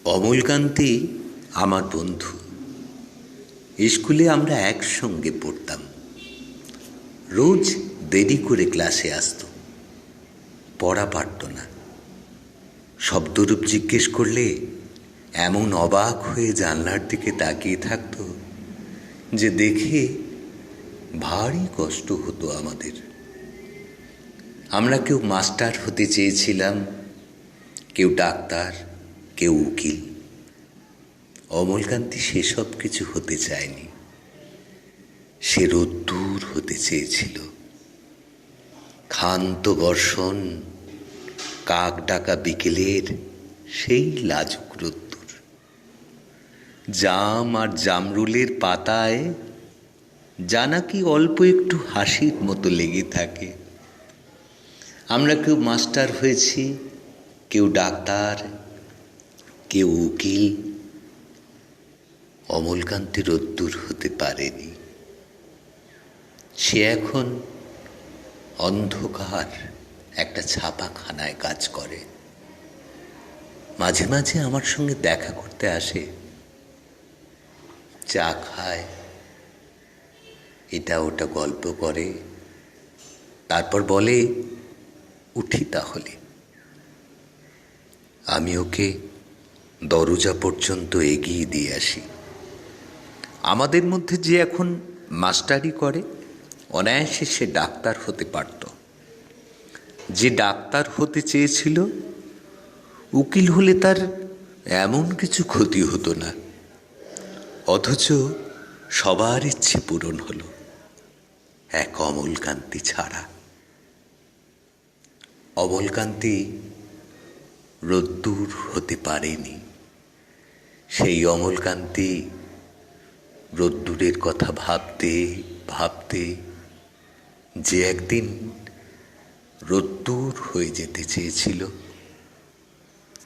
অমলকান্তি আমার বন্ধু। স্কুলে আমরা একসঙ্গে পড়তাম। রোজ দেরি করে ক্লাসে আসতো, পড়া পারত না। শব্দরূপ জিজ্ঞেস করলে এমন অবাক হয়ে জানলার দিকে তাকিয়ে থাকতো যে দেখে ভারী কষ্ট হতো আমাদের। আমরা কেউ মাস্টার হতে চেয়েছিলাম, কেউ ডাক্তার, কেউ উকিল। অমলকান্তি সেসব কিছু হতে চায়নি। সে রোদ্দুর হতে চেয়েছিল। ক্ষান্ত বর্ষণ, কাক ডাকা বিকেলের সেই লাজুক রোদ্দুর। জাম আর জামরুলের পাতায় যা নাকি অল্প একটু হাসির মতো লেগে থাকে। আমরা কেউ মাস্টার হয়েছি, কেউ ডাক্তার, কেউ উকিল। অমলকান্তি রোদ্দুর হতে পারেনি। সে এখন অন্ধকার একটা ছাপাখানায় কাজ করে। মাঝে মাঝে আমার সঙ্গে দেখা করতে আসে, চা খায়, এটা ওটা গল্প করে, তারপর বলে, উঠি তাহলে। আমি ওকে দরজা পর্যন্ত এগিয়ে দিয়ে আসি। আমাদের মধ্যে যে এখন মাস্টারি করে, অনায়াসে সে ডাক্তার হতে পারত। যে ডাক্তার হতে চেয়েছিল, উকিল হলে তার এমন কিছু ক্ষতি হতো না। অথচ সবার ইচ্ছে পূরণ হলো, এক অমলকান্তি ছাড়া। অমলকান্তি রোদ্দুর হতে পারেনি। সেই অমলকান্তি রোদ্দুরের কথা ভাবতে ভাবতে যে একদিন রোদ্দুর হয়ে যেতে চেয়েছিল,